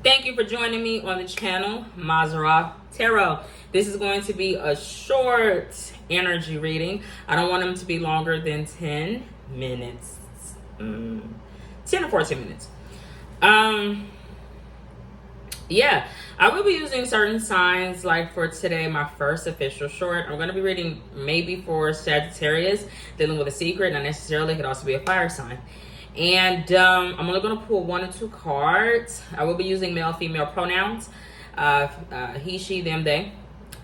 Thank you for joining me on the channel, Mazara Tarot. This is going to be a short energy reading. I don't want them to be longer than 10 minutes. 10 or 14 minutes. Yeah, I will be using certain signs. Like for today, my first official short, I'm going to be reading maybe for Sagittarius, dealing with a secret. Not necessarily, it could also be a fire sign. And I'm only going to pull 1 or 2 cards. I will be using male, female pronouns. He, she, them, they.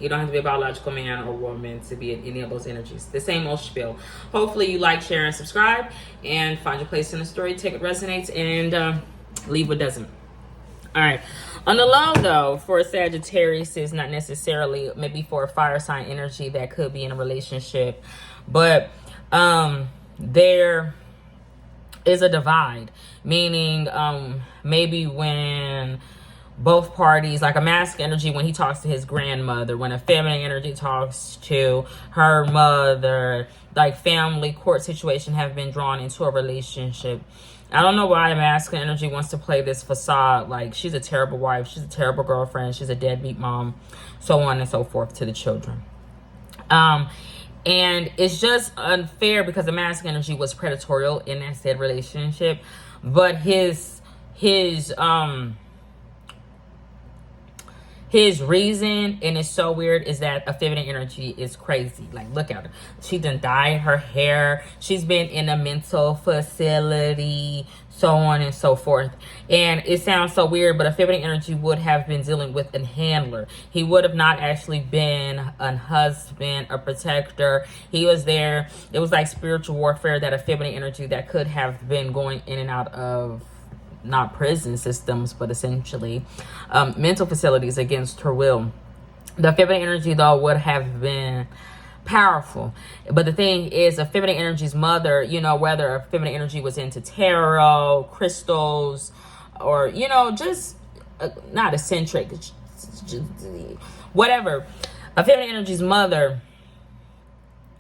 You don't have to be a biological man or woman to be in any of those energies. The same old spiel. Hopefully you like, share, and subscribe. And find your place in the story. Take what resonates and leave what doesn't. All right. On the low, though, for Sagittarius is not necessarily maybe for a fire sign energy that could be in a relationship. But there is a divide, meaning maybe when both parties, like a masculine energy when he talks to his grandmother, when a feminine energy talks to her mother, like family court situation have been drawn into a relationship. I don't know why a masculine energy wants to play this facade, like she's a terrible wife, she's a terrible girlfriend, she's a deadbeat mom, so on and so forth to the children. And it's just unfair because the masculine energy was predatorial in that said relationship. But his reason, and it's so weird, is that a feminine energy is crazy. Like, look at her. She done dyed her hair. She's been in a mental facility, so on and so forth. And it sounds so weird, but a feminine energy would have been dealing with a handler. He would have not actually been a husband, a protector. He was there. It was like spiritual warfare that a feminine energy that could have been going in and out of not prison systems, but essentially mental facilities against her will. The feminine energy, though, would have been powerful. But the thing is, a feminine energy's mother, you know, whether a feminine energy was into tarot, crystals, or, you know, just not eccentric, just whatever. A feminine energy's mother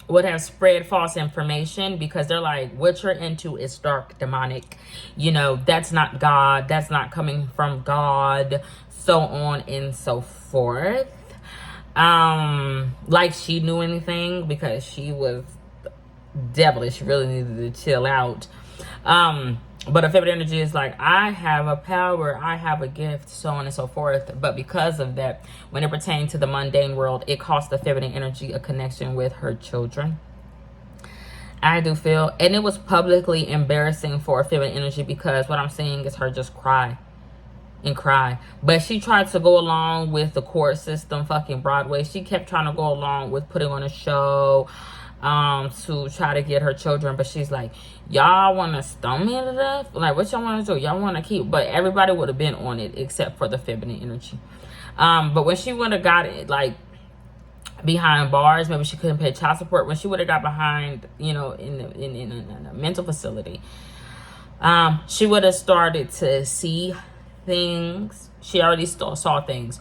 would have spread false information because they're like, what you're into is dark, demonic, you know, that's not God, that's not coming from God, so on and so forth. Like she knew anything, because she was devilish. She really needed to chill out. But a feminine energy is like, I have a power, I have a gift, so on and so forth. But because of that, when it pertains to the mundane world, it cost the feminine energy a connection with her children. I do feel, and it was publicly embarrassing for a feminine energy, because what I'm seeing is her just cry and cry. But she tried to go along with the court system, fucking Broadway. She kept trying to go along with putting on a show to try to get her children, but she's like, y'all want to stone me to death? Like, what y'all want to do? Y'all want to keep? But everybody would have been on it except for the feminine energy. But when she would have got it, like, behind bars, maybe she couldn't pay child support. When she would have got behind, you know, in a mental facility, she would have started to see things. She already saw things.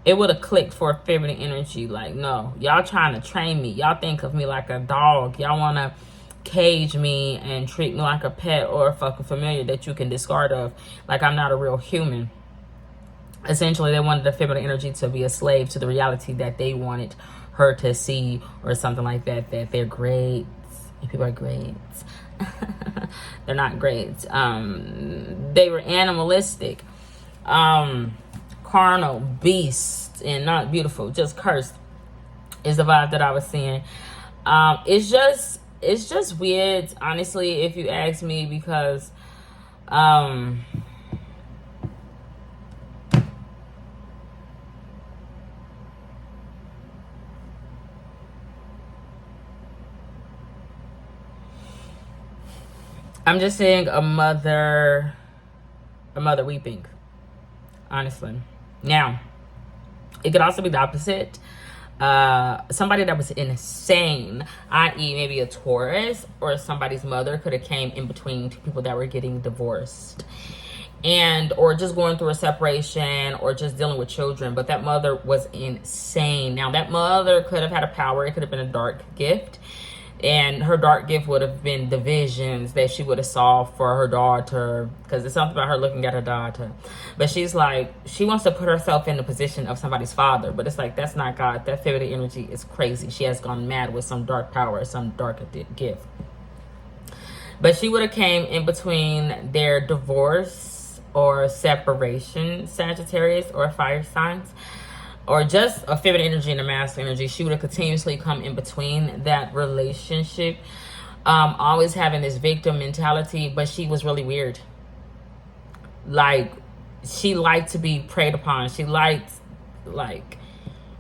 It would have clicked for a feminine energy. Like, no, y'all trying to train me. Y'all think of me like a dog. Y'all want to cage me and treat me like a pet or a fucking familiar that you can discard of. Like I'm not a real human. Essentially, they wanted the feminine energy to be a slave to the reality that they wanted her to see, or something like that, that they're great. People are great. They're not great. They were animalistic. Carnal, beast, and not beautiful, just cursed is the vibe that I was seeing. It's just weird, honestly, if you ask me, because I'm just seeing a mother weeping, honestly. Now, it could also be the opposite. Somebody that was insane, i.e. maybe a Taurus, or somebody's mother could have came in between two people that were getting divorced, and or just going through a separation, or just dealing with children. But that mother was insane. Now, that mother could have had a power. It could have been a dark gift. And her dark gift would have been the visions that she would have saw for her daughter, because it's something about her looking at her daughter. But she's like, she wants to put herself in the position of somebody's father, but it's like, that's not God. That feminine energy is crazy. She has gone mad with some dark power, some dark gift. But she would have came in between their divorce or separation, Sagittarius or fire signs, or just a feminine energy and a masculine energy. She would have continuously come in between that relationship, always having this victim mentality. But she was really weird. Like, she liked to be preyed upon. She liked, like,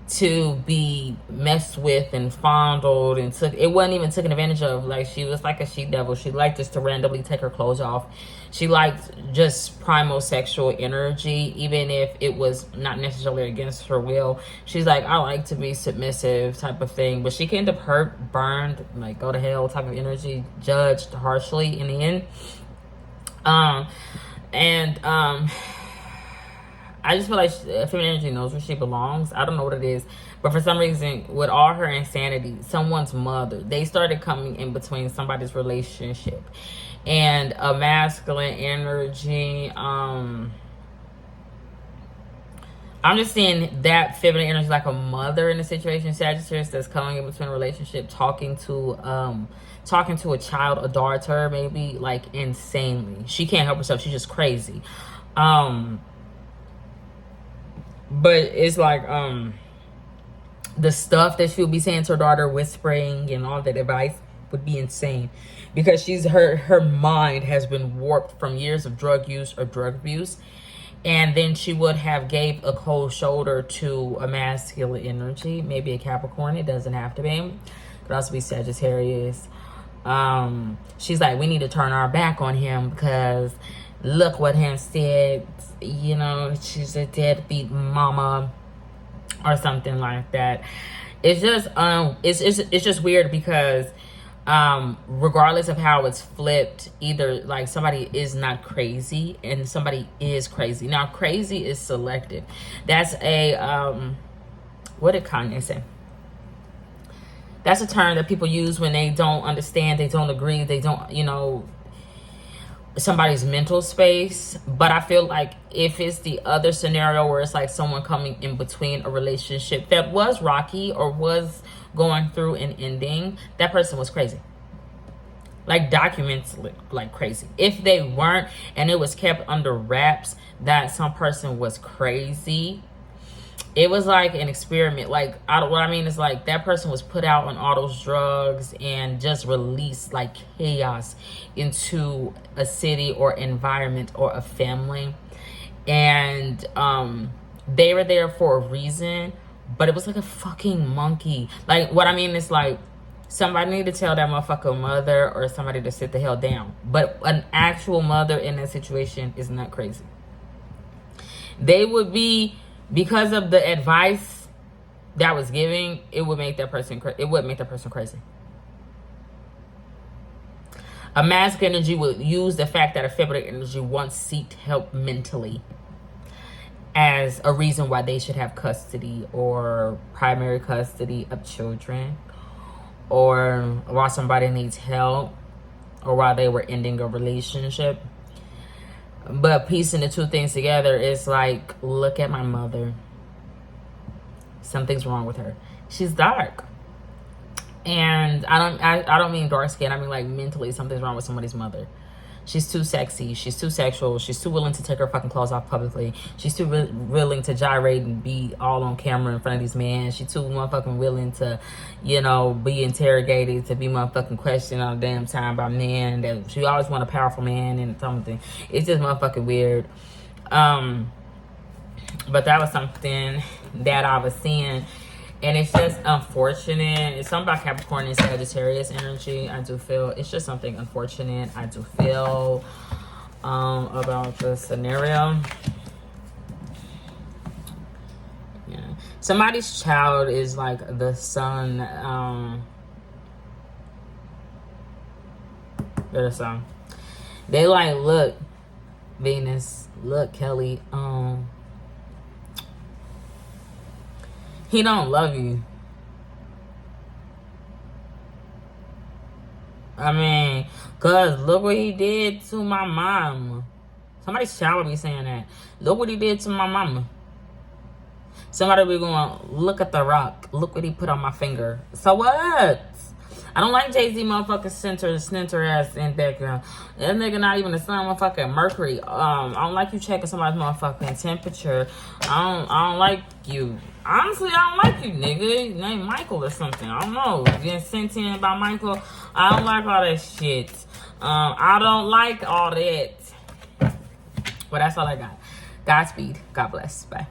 to be messed with and fondled, and it wasn't even taken advantage of. Like, she was like a she devil. She liked just to randomly take her clothes off. She liked just primal sexual energy, even if it was not necessarily against her will. She's like, I like to be submissive type of thing. But she can end up hurt, burned, like go to hell type of energy, judged harshly in the end. I just feel like feminine energy knows where she belongs. I don't know what it is. But for some reason, with all her insanity, someone's mother, they started coming in between somebody's relationship. And a masculine energy, I'm just seeing that feminine energy like a mother in a situation, Sagittarius, that's coming in between a relationship, talking to a child, a daughter, maybe, like, insanely. She can't help herself. She's just crazy. But it's like, the stuff that she would be saying to her daughter, whispering and all that advice would be insane, because her mind has been warped from years of drug use or drug abuse. And then she would have gave a cold shoulder to a masculine energy, maybe a Capricorn. It doesn't have to be. It could also be Sagittarius. She's like, we need to turn our back on him because look what him said. You know, she's a deadbeat mama or something like that. It's just it's just weird because regardless of how it's flipped, either like somebody is not crazy and somebody is crazy. Now, crazy is selective. That's a what did Kanye say? That's a term that people use when they don't understand, they don't agree, they don't, you know, somebody's mental space. But I feel like if it's the other scenario where it's like someone coming in between a relationship that was rocky or was going through an ending, that person was crazy. Like, documents like crazy. If they weren't and it was kept under wraps that some person was crazy, it was like an experiment. Like, what I mean is, like, that person was put out on all those drugs and just released like chaos into a city or environment or a family. And they were there for a reason, but it was like a fucking monkey. Like, what I mean is, like, somebody need to tell that motherfucker mother or somebody to sit the hell down. But an actual mother in that situation is not crazy. They would be, because of the advice that was giving, it would make that person crazy. A masculine energy would use the fact that a feminine energy once sought help mentally as a reason why they should have custody or primary custody of children, or while somebody needs help, or while they were ending a relationship. But piecing the two things together is like, look at my mother. Something's wrong with her. She's dark. And I don't mean dark skin. I mean, like, mentally something's wrong with somebody's mother. She's too sexy. She's too sexual. She's too willing to take her fucking clothes off publicly. She's too willing to gyrate and be all on camera in front of these men. She's too motherfucking willing to, you know, be interrogated, to be motherfucking questioned all the damn time by men. That she always want a powerful man and something. It's just motherfucking weird. But that was something that I was seeing. And it's just unfortunate. It's something about Capricorn and Sagittarius energy. I do feel it's just something unfortunate. I do feel about the scenario. Yeah, somebody's child is like the son. They're the son. They like, look, Venus, look, Kelly. He don't love you. I mean, cause look what he did to my mom. Somebody shower me saying that. Look what he did to my mama. Somebody be going, look at the rock. Look what he put on my finger. So what? I don't like Jay-Z motherfucking center ass in background. That nigga not even the sun motherfucking Mercury. I don't like you checking somebody's motherfucking temperature. I don't like you. Honestly, I don't like you, nigga. Name Michael or something. I don't know. Getting sent in about Michael. I don't like all that shit. I don't like all that. But that's all I got. Godspeed. God bless. Bye.